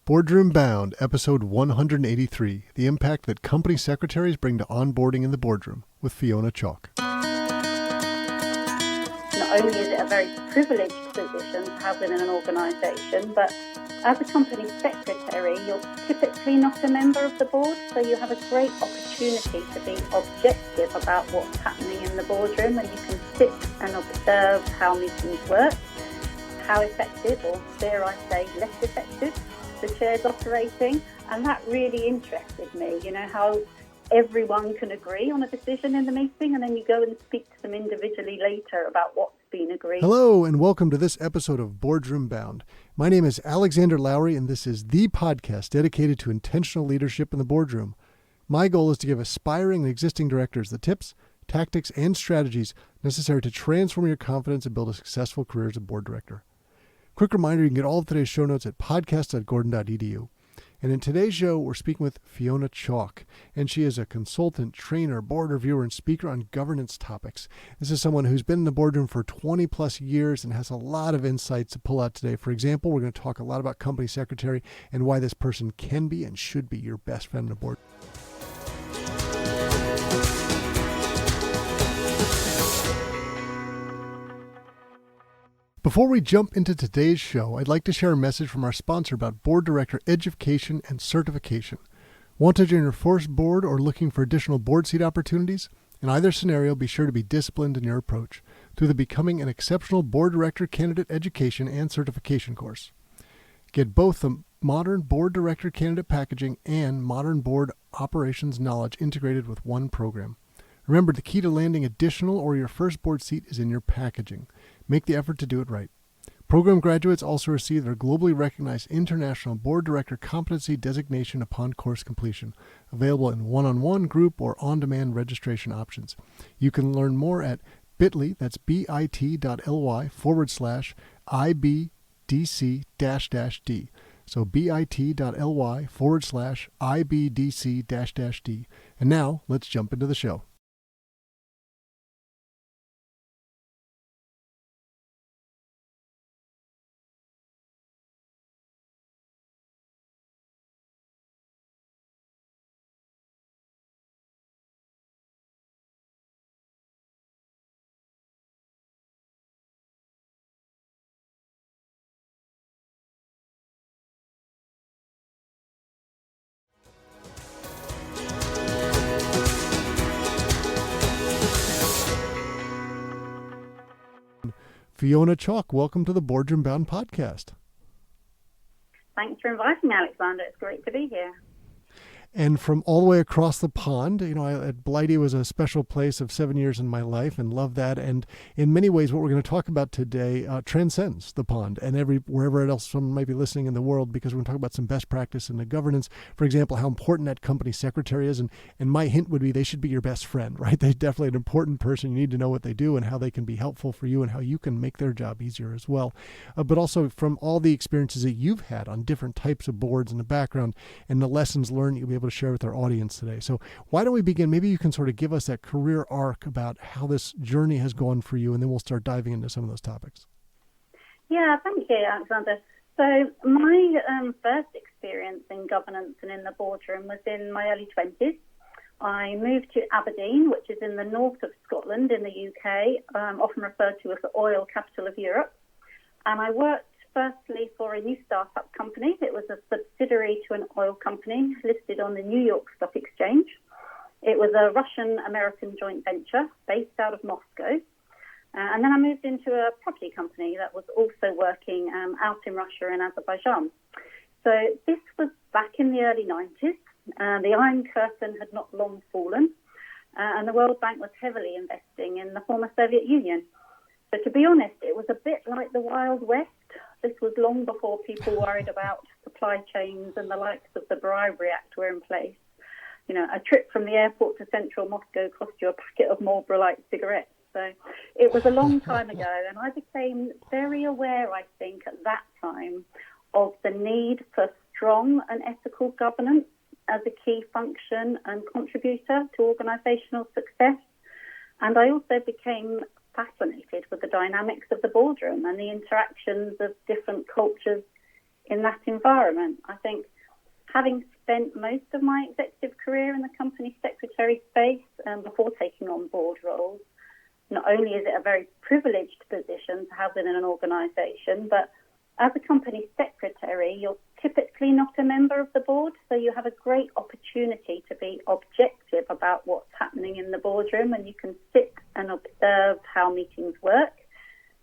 Boardroom Bound, episode 183, the impact that company secretaries bring to onboarding in the boardroom, with Fiona Chalk. Not only is it a very privileged position to have within an organisation, but as a company secretary, you're typically not a member of the board, so you have a great opportunity to be objective about what's happening in the boardroom, and you can sit and observe how meetings work, how effective, or dare I say, less effective, the chair's operating, and that really interested me, how everyone can agree on a decision in the meeting, and then you go and speak to them individually later about what's been agreed. Hello, and welcome to this episode of Boardroom Bound. My name is Alexander Lowry, and this is the podcast dedicated to intentional leadership in the boardroom. My goal is to give aspiring and existing directors the tips, tactics, and strategies necessary to transform your confidence and build a successful career as a board director. Quick reminder, you can get all of today's show notes at podcast.gordon.edu. And in today's show, we're speaking with Fiona Chalk, and she is a consultant, trainer, board reviewer, and speaker on governance topics. This is someone who's been in the boardroom for 20 plus years and has a lot of insights to pull out today. For example, we're going to talk a lot about company secretary and why this person can be and should be your best friend in the board. Before we jump into today's show, I'd like to share a message from our sponsor about board director education and certification. Want to join your first board or looking for additional board seat opportunities? In either scenario, be sure to be disciplined in your approach through the Becoming an Exceptional Board Director Candidate Education and Certification course. Get both the Modern Board Director Candidate Packaging and Modern Board Operations Knowledge integrated with one program. Remember, the key to landing additional or your first board seat is in your packaging. Make the effort to do it right. Program graduates also receive their globally recognized International Board Director Competency Designation upon course completion, available in one-on-one, group, or on-demand registration options. You can learn more at bit.ly, that's bit.ly/IBDC-D. So bit.ly/IBDC-D. And now, let's jump into the show. Fiona Chalk, welcome to the Boardroom Bound podcast. Thanks for inviting me, Alexander. It's great to be here. And from all the way across the pond, at Blighty was a special place of 7 years in my life and love that. And in many ways, what we're going to talk about today transcends the pond and wherever else someone might be listening in the world, because we're going to talk about some best practice in the governance. For example, how important that company secretary is. And my hint would be they should be your best friend, right? They're definitely an important person. You need to know what they do and how they can be helpful for you and how you can make their job easier as well. But also from all the experiences that you've had on different types of boards in the background and the lessons learned you'll be able to share with our audience today. So why don't we begin? Maybe you can sort of give us that career arc about how this journey has gone for you, and then we'll start diving into some of those topics. Yeah, thank you, Alexander. So my first experience in governance and in the boardroom was in my early 20s. I moved to Aberdeen, which is in the north of Scotland in the UK, often referred to as the oil capital of Europe. And I worked firstly for a new startup company. It was a subsidiary to an oil company listed on the New York Stock Exchange. It was a Russian-American joint venture based out of Moscow. And then I moved into a property company that was also working out in Russia and Azerbaijan. So this was back in the early 90s. The Iron Curtain had not long fallen, and the World Bank was heavily investing in the former Soviet Union. So to be honest, it was a bit like the Wild West. This was long before people worried about supply chains and the likes of the Bribery Act were in place. A trip from the airport to central Moscow cost you a packet of Marlboro Light cigarettes. So it was a long time ago, and I became very aware, I think, at that time of the need for strong and ethical governance as a key function and contributor to organisational success. And I also became fascinated with the dynamics of the boardroom and the interactions of different cultures in that environment. I think having spent most of my executive career in the company secretary space before taking on board roles, not only is it a very privileged position to have within an organisation, but as a company secretary, you're typically not a member of the board, so you have a great opportunity to be objective about what's happening in the boardroom, and you can sit and observe how meetings work,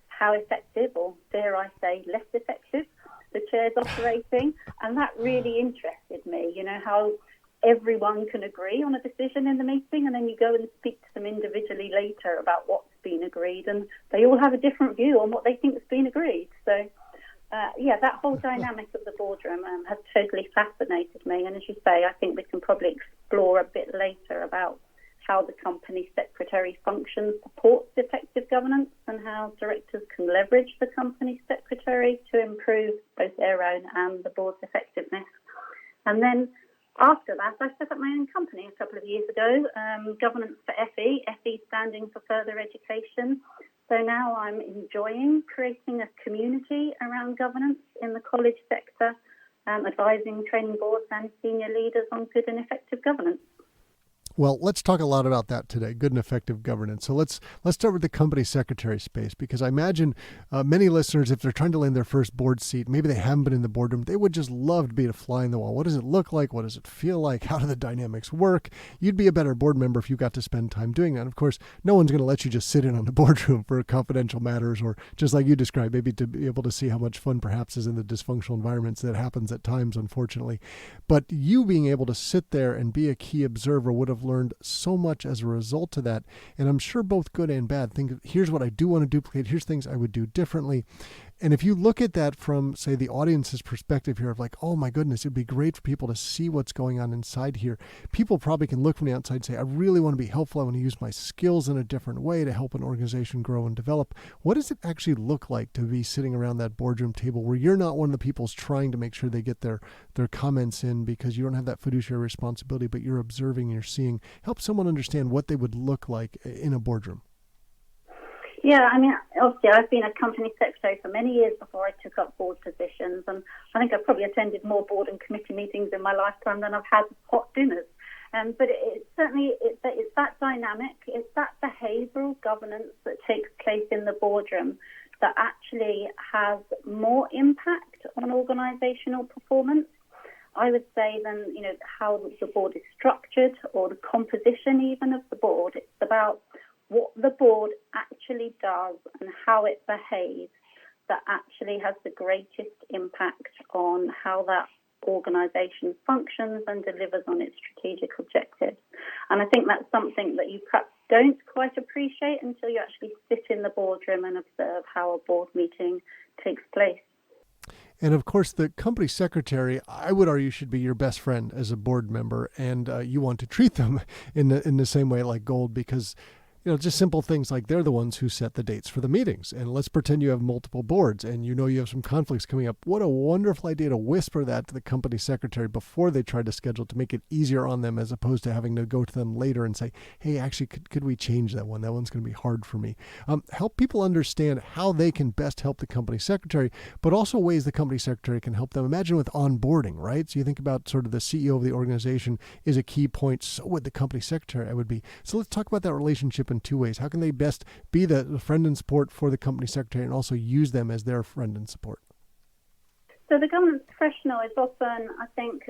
how effective, or dare I say less effective, the chair's operating, and that really interested me, how everyone can agree on a decision in the meeting, and then you go and speak to them individually later about what's been agreed, and they all have a different view on what they think has been agreed. So, that whole dynamic of the boardroom has totally fascinated me, and as you say, I think we can probably explore a bit later about how the company secretary function supports effective governance and how directors can leverage the company secretary to improve both their own and the board's effectiveness. And then after that, I set up my own company a couple of years ago, Governance for FE standing for Further Education. So now I'm enjoying creating a community around governance in the college sector, advising training boards and senior leaders on good and effective governance. Well, let's talk a lot about that today, good and effective governance. So let's start with the company secretary space, because I imagine many listeners, if they're trying to land their first board seat, maybe they haven't been in the boardroom, they would just love to be a fly in the wall. What does it look like? What does it feel like? How do the dynamics work? You'd be a better board member if you got to spend time doing that. And of course, no one's going to let you just sit in on the boardroom for confidential matters, or just like you described, maybe to be able to see how much fun perhaps is in the dysfunctional environments that happens at times, unfortunately. But you being able to sit there and be a key observer would have learned so much as a result of that. And I'm sure both good and bad. Think, here's what I do want to duplicate. Here's things I would do differently. And if you look at that from, say, the audience's perspective here of like, oh my goodness, it'd be great for people to see what's going on inside here. People probably can look from the outside and say, I really want to be helpful. I want to use my skills in a different way to help an organization grow and develop. What does it actually look like to be sitting around that boardroom table where you're not one of the people trying to make sure they get their comments in because you don't have that fiduciary responsibility, but you're observing and you're seeing? Help someone understand what they would look like in a boardroom. Yeah, obviously I've been a company secretary for many years before I took up board positions, and I think I've probably attended more board and committee meetings in my lifetime than I've had hot dinners. But it's that dynamic, it's that behavioural governance that takes place in the boardroom that actually has more impact on organisational performance, I would say, than how the board is structured or the composition even of the board. It's about what the board actually does and how it behaves that actually has the greatest impact on how that organisation functions and delivers on its strategic objectives. And I think that's something that you perhaps don't quite appreciate until you actually sit in the boardroom and observe how a board meeting takes place. And of course, the company secretary, I would argue, should be your best friend as a board member, and you want to treat them in the same way like gold, because just simple things like they're the ones who set the dates for the meetings. And let's pretend you have multiple boards and you have some conflicts coming up. What a wonderful idea to whisper that to the company secretary before they try to schedule, to make it easier on them, as opposed to having to go to them later and say, hey, actually, could we change that one? That one's going to be hard for me. Help people understand how they can best help the company secretary, but also ways the company secretary can help them. Imagine with onboarding, right? So you think about sort of the CEO of the organization is a key point. So would the company secretary, I would be. So let's talk about that relationship in two ways. How can they best be the friend and support for the company secretary and also use them as their friend and support? So the governance professional is often, I think,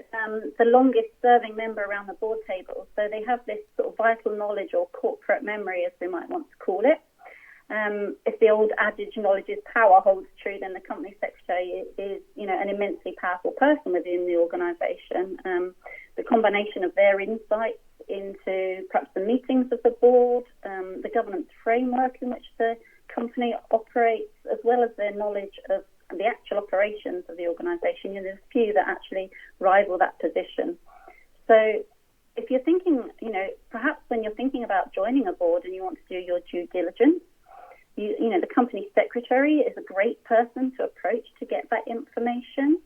the longest serving member around the board table. So they have this sort of vital knowledge, or corporate memory, as we might want to call it. If the old adage, knowledge is power, holds true, then the company secretary is, an immensely powerful person within the organisation. The combination of their insights into perhaps the meetings of the board, the governance framework in which the company operates, as well as their knowledge of the actual operations of the organisation. There's few that actually rival that position. So if you're thinking, perhaps when you're thinking about joining a board and you want to do your due diligence, the company secretary is a great person to approach to get that information.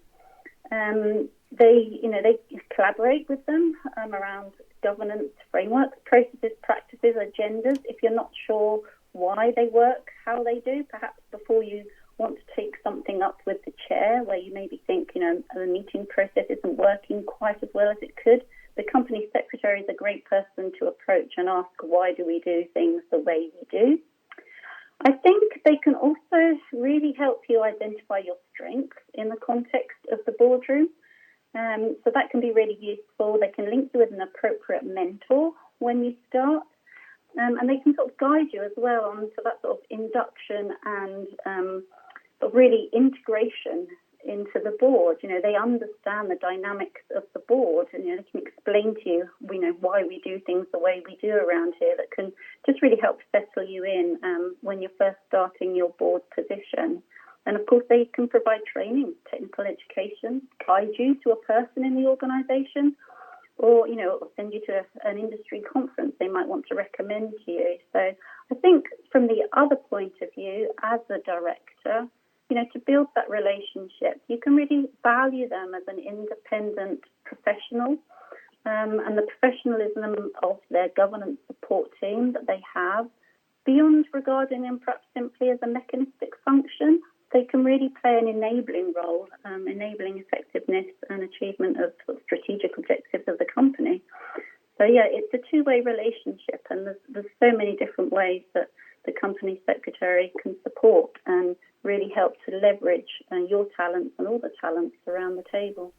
They collaborate with them around governance frameworks, processes, practices, agendas. If you're not sure why they work, how they do, perhaps before you want to take something up with the chair where you maybe think, the meeting process isn't working quite as well as it could, the company secretary is a great person to approach and ask, why do we do things the way we do? I think they can also really help you identify your strengths in the context of the boardroom. So that can be really useful. They can link you with an appropriate mentor when you start. And they can sort of guide you as well onto that sort of induction and really integration into the board. They understand the dynamics of the board, and they can explain to you, why we do things the way we do around here. That can just really help settle you in when you're first starting your board position. And of course, they can provide training, technical education, guide you to a person in the organisation, or send you to an industry conference they might want to recommend to you. So I think from the other point of view, as a director, to build that relationship, you can really value them as an independent professional, and the professionalism of their governance support team that they have, beyond regarding them perhaps simply as a mechanistic function. They can really play an enabling role, enabling effectiveness and achievement of strategic objectives of the company. So, it's a two-way relationship, and there's so many different ways that the company secretary can support and really help to leverage your talents and all the talents around the table.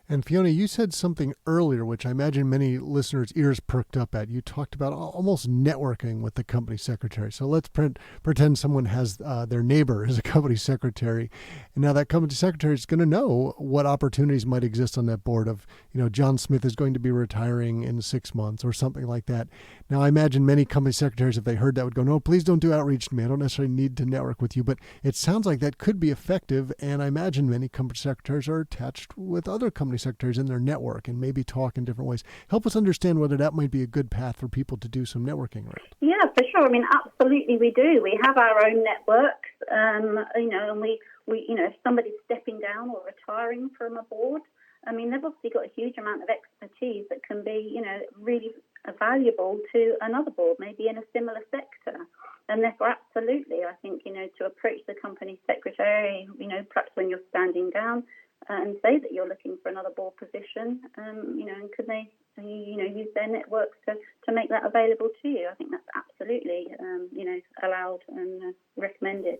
And Fiona, you said something earlier, which I imagine many listeners' ears perked up at. You talked about almost networking with the company secretary. So let's pretend someone has their neighbor as a company secretary. And now that company secretary is going to know what opportunities might exist on that board of, John Smith is going to be retiring in 6 months or something like that. Now, I imagine many company secretaries, if they heard that, would go, no, please don't do outreach to me. I don't necessarily need to network with you. But it sounds like that could be effective. And I imagine many company secretaries are attached with other company secretaries in their network and maybe talk in different ways. Help us understand whether that might be a good path for people to do some networking around. Yeah, for sure. Absolutely we do. We have our own networks, and we if somebody's stepping down or retiring from a board, they've obviously got a huge amount of expertise that can be, really valuable to another board, maybe in a similar sector. And therefore, absolutely, I think, to approach the company secretary, perhaps when you're standing down, and say that you're looking for another board position, and could they, use their networks to make that available to you? I think that's absolutely, allowed and recommended.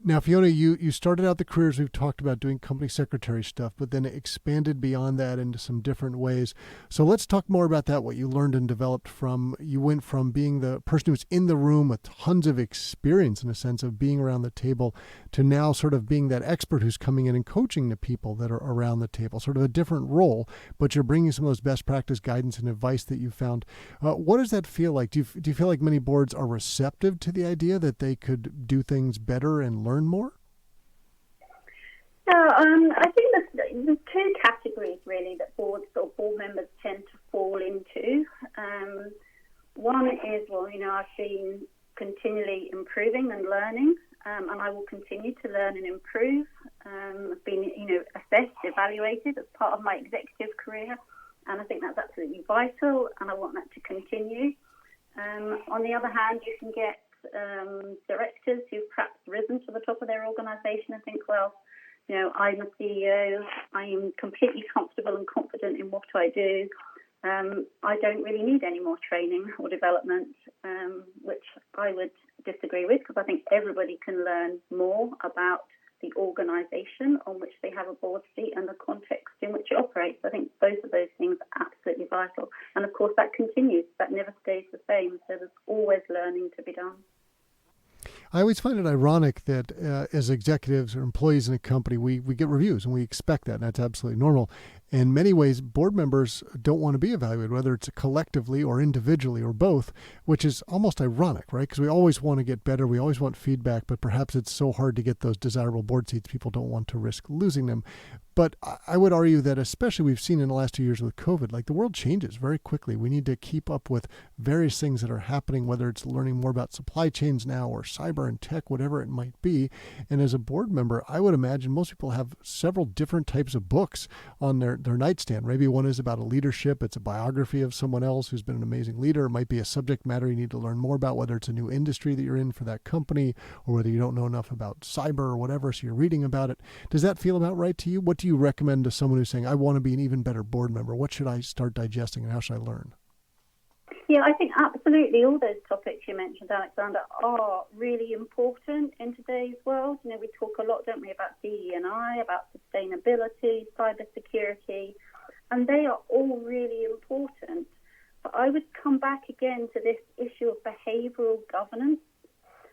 Now, Fiona, you started out the careers we've talked about doing company secretary stuff, but then expanded beyond that into some different ways. So let's talk more about that, what you learned and developed you went from being the person who's in the room with tons of experience in a sense of being around the table to now sort of being that expert who's coming in and coaching the people that are around the table, sort of a different role, but you're bringing some of those best practice guidance and advice that you found. What does that feel like? Do you feel like many boards are receptive to the idea that they could do things better and learn more? I think there's two categories really that board members tend to fall into. One is, I've been continually improving and learning, and I will continue to learn and improve. I've been, assessed, evaluated as part of my executive career, and I think that's absolutely vital, and I want that to continue. On the other hand, you can get directors who've perhaps risen to the top of their organisation and think, well, I'm a CEO, I am completely comfortable and confident in what I do. I don't really need any more training or development, which I would disagree with, because I think everybody can learn more about the organisation on which they have a board seat and the context in which it operates. I think both of those things are absolutely vital. And of course that continues, that never stays the same, so there's always learning to be done. I always find it ironic that as executives or employees in a company, we get reviews and we expect that, and that's absolutely normal. In many ways, board members don't want to be evaluated, whether it's collectively or individually or both, which is almost ironic, right? Because we always want to get better, we always want feedback, but perhaps it's so hard to get those desirable board seats, people don't want to risk losing them. But I would argue that especially we've seen in the last 2 years with COVID, like the world changes very quickly. We need to keep up with various things that are happening, whether it's learning more about supply chains now or cyber and tech, whatever it might be. And as a board member, I would imagine most people have several different types of books on their their nightstand. Maybe one is about a leadership. It's a biography of someone else who's been an amazing leader. It might be a subject matter you need to learn more about, whether it's a new industry that you're in for that company or whether you don't know enough about cyber or whatever, so you're reading about it. Does that feel about right to you? What do you recommend to someone who's saying, I want to be an even better board member? What should I start digesting and how should I learn? Yeah, I think absolutely all those topics you mentioned, Alexander, are really important in today's world. You know, we talk a lot, don't we, about DE&I, about sustainability, cybersecurity, and they are all really important. But I would come back again to this issue of behavioural governance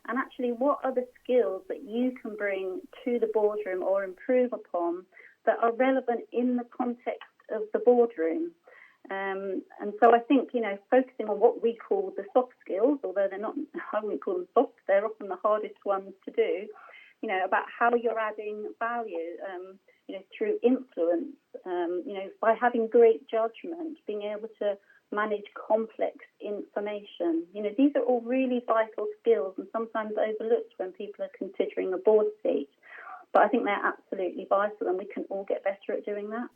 and actually what are the skills that you can bring to the boardroom or improve upon that are relevant in the context of the boardroom. And so I think, you know, focusing on what we call the soft skills, although they're not, I wouldn't call them soft, they're often the hardest ones to do, you know, about how you're adding value, you know, through influence, you know, by having great judgment, being able to manage complex information. You know, these are all really vital skills and sometimes overlooked when people are considering a board seat. But I think they're absolutely vital and we can all get better at doing that.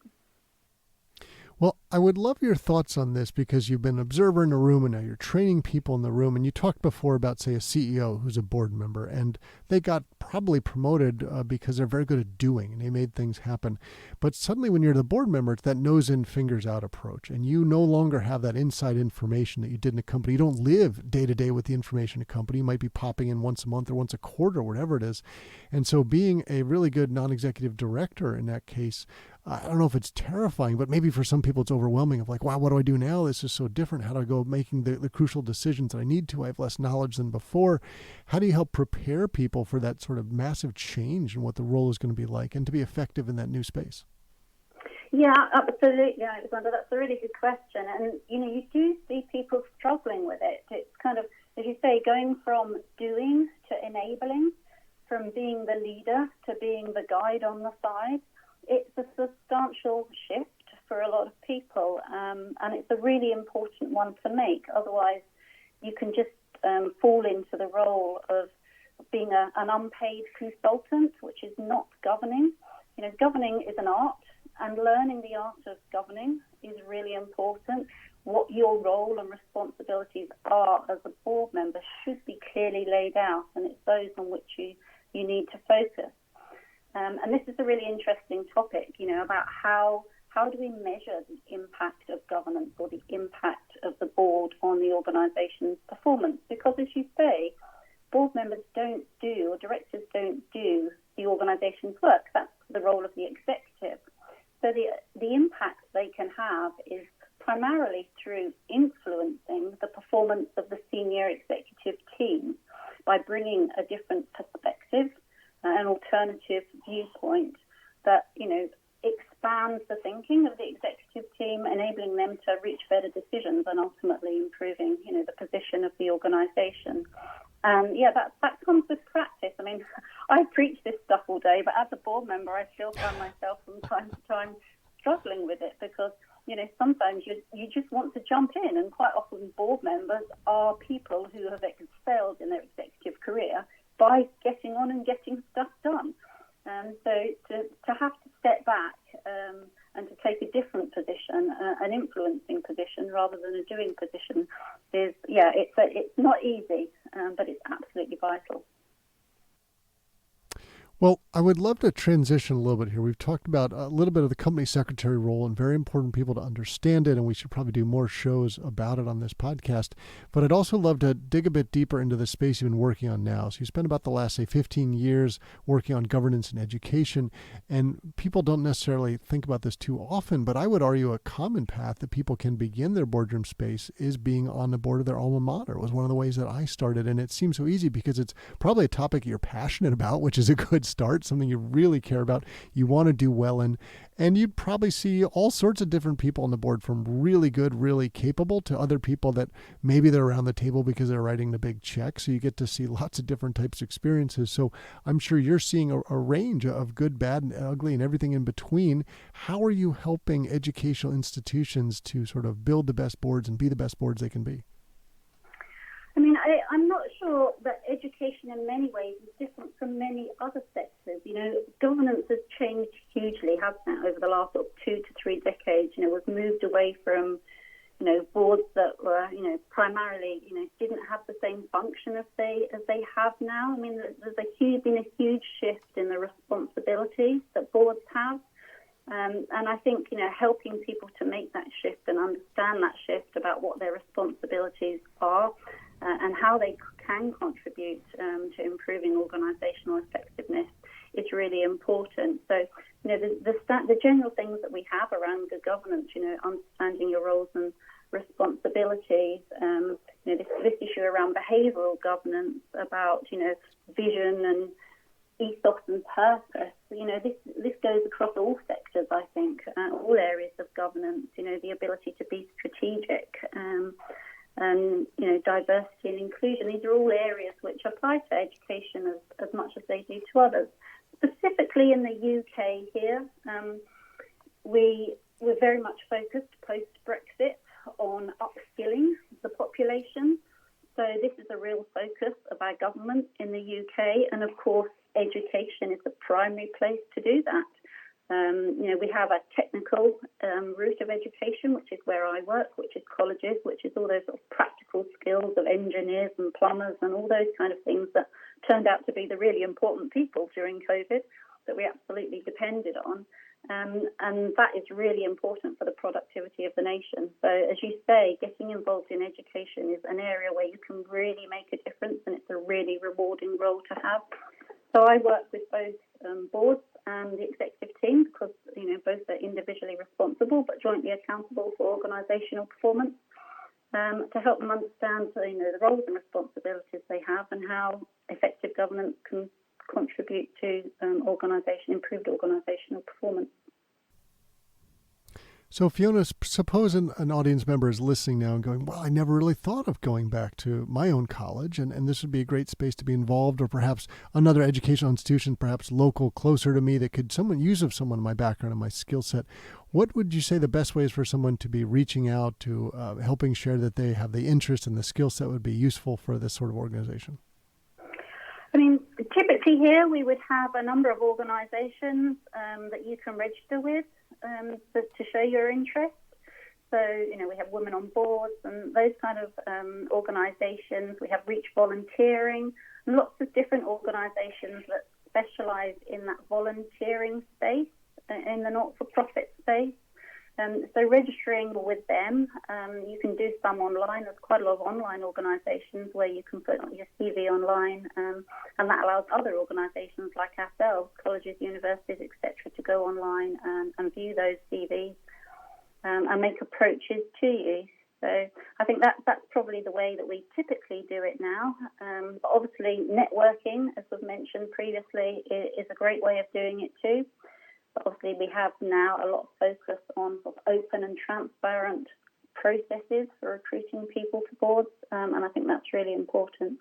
Well, I would love your thoughts on this because you've been an observer in the room and now you're training people in the room. And you talked before about, say, a CEO who's a board member and they got probably promoted because they're very good at doing and they made things happen. But suddenly when you're the board member, it's that nose in, fingers out approach. And you no longer have that inside information that you did in a company. You don't live day to day with the information in a company. You might be popping in once a month or once a quarter, whatever it is. And so being a really good non-executive director in that case, I don't know if it's terrifying, but maybe for some people it's overwhelming of like, wow, what do I do now? This is so different. How do I go making the crucial decisions that I need to? I have less knowledge than before. How do you help prepare people for that sort of massive change and what the role is going to be like and to be effective in that new space? Yeah, absolutely, Alexander. That's a really good question. And, you know, you do see people struggling with it. It's kind of, as you say, going from doing to enabling, from being the leader to being the guide on the side. It's a substantial shift for a lot of people, and it's a really important one to make. Otherwise, you can just fall into the role of being an unpaid consultant, which is not governing. You know, governing is an art, and learning the art of governing is really important. What your role and responsibilities are as a board member should be clearly laid out, and it's those on which you need to focus. And this is a really interesting topic, you know, about how do we measure the impact of governance or the impact of the board on the organisation's performance? Because, as you say, board members don't do, or directors don't do, the organisation's work. That's the role of the executive. So the impact they can have is primarily through influencing the performance of the senior executive team by bringing a different perspective, an alternative viewpoint that, you know, expands the thinking of the executive team, enabling them to reach better decisions and ultimately improving, you know, the position of the organisation. And yeah, that comes with practice. I mean, I preach this stuff all day, but as a board member, I still find myself from time to time struggling with it because, you know, sometimes you just want to jump in, and quite often board members are people who have excelled in their executive career by getting on and getting stuff done. So to have to step back and to take a different position, an influencing position rather than a doing position, is it's not easy, but it's absolutely vital. Well, I would love to transition a little bit here. We've talked about a little bit of the company secretary role and very important people to understand it, and we should probably do more shows about it on this podcast. But I'd also love to dig a bit deeper into the space you've been working on now. So you spent about the last, say, 15 years working on governance and education, and people don't necessarily think about this too often, but I would argue a common path that people can begin their boardroom space is being on the board of their alma mater. It was one of the ways that I started, and it seems so easy because it's probably a topic you're passionate about, which is a good start, something you really care about, you want to do well in, and you'd probably see all sorts of different people on the board, from really good, really capable to other people that maybe they're around the table because they're writing the big check. So you get to see lots of different types of experiences. So I'm sure you're seeing a range of good, bad, and ugly and everything in between. How are you helping educational institutions to sort of build the best boards and be the best boards they can be? I mean, I'm not sure that education in many ways is different from many other sectors. Governance has changed hugely, hasn't it, over the last 2 to 3 decades. We've moved away from, boards that were, primarily, didn't have the same function as they have now. I mean, there's been a huge shift in the responsibilities that boards have. And I think, helping people to make that shift and understand that shift about what their responsibilities are and how they can contribute to improving organisational effectiveness is really important. So, the general things that we have around good governance, understanding your roles and responsibilities, this issue around behavioural governance, about, vision and ethos and purpose, this goes across all sectors, I think, all areas of governance, the ability to be strategic, and, diversity and inclusion. These are all areas which apply to education as much as they do to others. Specifically in the UK here, we're very much focused post-Brexit on upskilling the population. So this is a real focus of our government in the UK, and of course education is the primary place to do that. We have a technical route of education, which is where I work, which is colleges, which is all those sort of practical skills of engineers and plumbers and all those kind of things that turned out to be the really important people during COVID that we absolutely depended on. And that is really important for the productivity of the nation. So as you say, getting involved in education is an area where you can really make a difference, and it's a really rewarding role to have. So I work with both boards and the executive team because, both are individually responsible but jointly accountable for organisational performance, to help them understand, the roles and responsibilities they have and how effective governance can contribute to improved organisational performance. So Fiona, suppose an audience member is listening now and going, well, I never really thought of going back to my own college, and this would be a great space to be involved, or perhaps another educational institution, perhaps local, closer to me, that could use of someone in my background and my skill set. What would you say the best ways for someone to be reaching out to, helping share that they have the interest and the skill set would be useful for this sort of organization? I mean, typically here we would have a number of organisations that you can register with to show your interest. So, we have Women on Boards and those kind of organisations. We have Reach Volunteering, and lots of different organisations that specialise in that volunteering space, in the not-for-profit space. So registering with them, you can do some online. There's quite a lot of online organisations where you can put your CV online, and that allows other organisations like ourselves, colleges, universities, etc., to go online and view those CVs and make approaches to you. So I think that's probably the way that we typically do it now. But obviously networking, as was mentioned previously, is a great way of doing it too. But obviously we have now a lot of focus on sort of open and transparent processes for recruiting people to boards, and I think that's really important.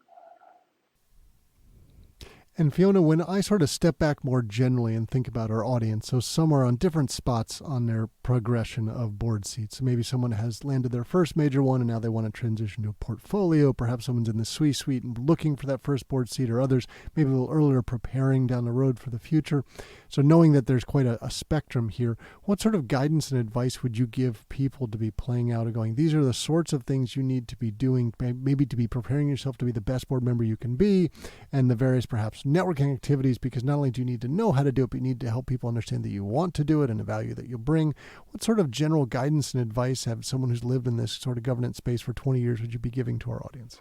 And Fiona, when I sort of step back more generally and think about our audience, so some are on different spots on their progression of board seats. So maybe someone has landed their first major one and now they want to transition to a portfolio. Perhaps someone's in the C-suite and looking for that first board seat, or others maybe a little earlier preparing down the road for the future. So knowing that there's quite a spectrum here, what sort of guidance and advice would you give people to be playing out and going, these are the sorts of things you need to be doing, maybe to be preparing yourself to be the best board member you can be, and the various perhaps networking activities, because not only do you need to know how to do it, but you need to help people understand that you want to do it and the value that you bring. What sort of general guidance and advice have someone who's lived in this sort of governance space for 20 years would you be giving to our audience?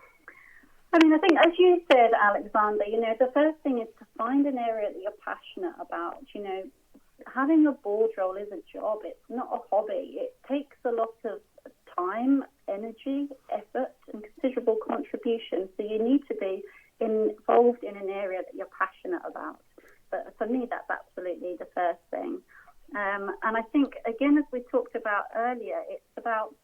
I mean, I think, as you said, Alexander, the first thing is to find an area that you're passionate about. Having a board role is a job. It's not a hobby. It takes a lot of time, energy, effort, and considerable contribution. So you need to be involved in an area that you're passionate about. But for me, that's absolutely the first thing. And I think, again, as we talked about earlier, it's about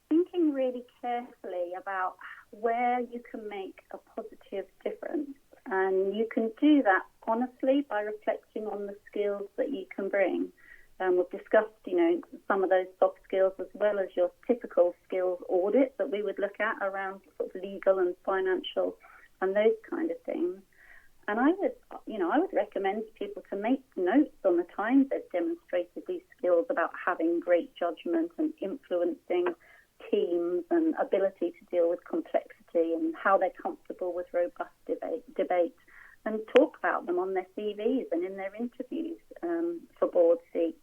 thinking really carefully about where you can make a positive difference. And you can do that honestly by reflecting on the skills that you can bring. We've discussed, some of those soft skills as well as your typical skills audit that we would look at around sort of legal and financial and those kind of things. And I would recommend people to make notes on the times they've demonstrated these skills about having great judgment and influencing teams and ability to deal with complexity and how they're comfortable with robust debate, and talk about them on their CVs and in their interviews for board seats.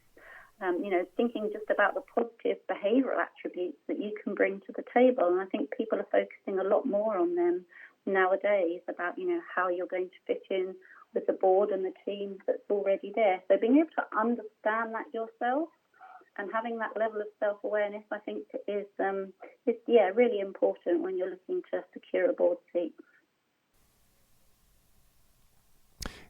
Thinking just about the positive behavioural attributes that you can bring to the table. And I think people are focusing a lot more on them nowadays about, how you're going to fit in with the board and the team that's already there. So being able to understand that yourself and having that level of self-awareness, I think, is really important when you're looking to secure a board seat.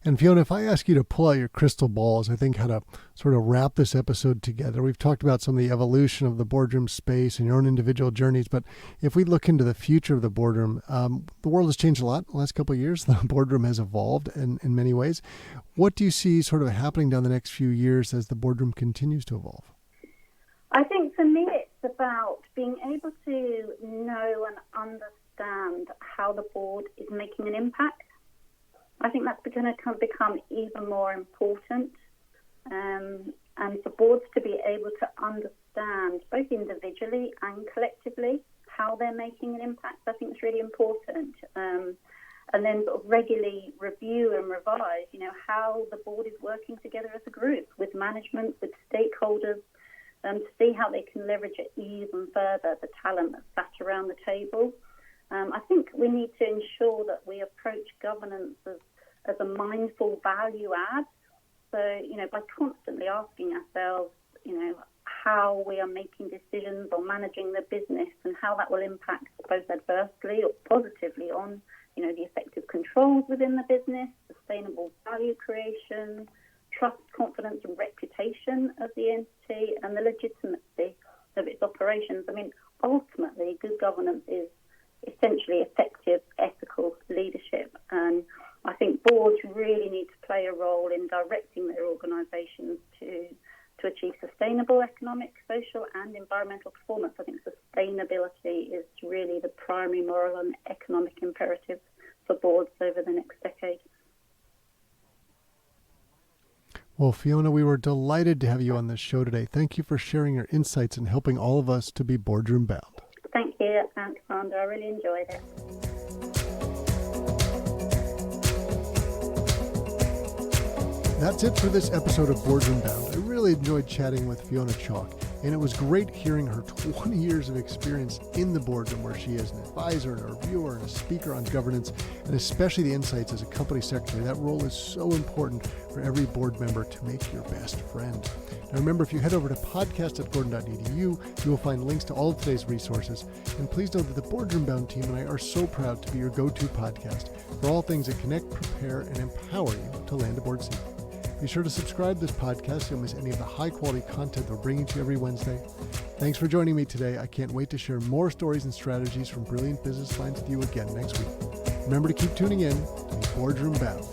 And Fiona, if I ask you to pull out your crystal balls, I think how to sort of wrap this episode together. We've talked about some of the evolution of the boardroom space and your own individual journeys, but if we look into the future of the boardroom, the world has changed a lot in the last couple of years. The boardroom has evolved in many ways. What do you see sort of happening down the next few years as the boardroom continues to evolve? I think for me it's about being able to know and understand how the board is making an impact. I think that's going to become even more important, and for boards to be able to understand, both individually and collectively, how they're making an impact, I think is really important. And then sort of regularly review and revise, how the board is working together as a group with management, with stakeholders, to see how they can leverage it even further, the talent that's sat around the table. I think we need to ensure that we approach governance as a mindful value add. So, by constantly asking ourselves, how we are making decisions or managing the business and how that will impact both adversely or positively on, the effective controls within the business, sustainable value creation, trust, confidence and reputation of the entity, and the legitimacy of its operations. I mean, ultimately, good governance is essentially effective, ethical leadership. And I think boards really need to play a role in directing their organisations to achieve sustainable economic, social and environmental performance. I think sustainability is really the primary moral and economic imperative for boards over the next decade. Well, Fiona, we were delighted to have you on this show today. Thank you for sharing your insights and helping all of us to be boardroom bound. Thank you, Alexander. I really enjoyed it. That's it for this episode of Boardroom Bound. I really enjoyed chatting with Fiona Chalk, and it was great hearing her 20 years of experience in the boardroom, where she is an advisor and a reviewer and a speaker on governance, and especially the insights as a company secretary. That role is so important for every board member to make your best friend. Now remember, if you head over to podcast.gordon.edu, you will find links to all of today's resources. And please know that the Boardroom Bound team and I are so proud to be your go-to podcast for all things that connect, prepare, and empower you to land a board seat. Be sure to subscribe to this podcast so you don't miss any of the high-quality content that we're bringing to you every Wednesday. Thanks for joining me today. I can't wait to share more stories and strategies from brilliant business minds with you again next week. Remember to keep tuning in to be Boardroom Bound.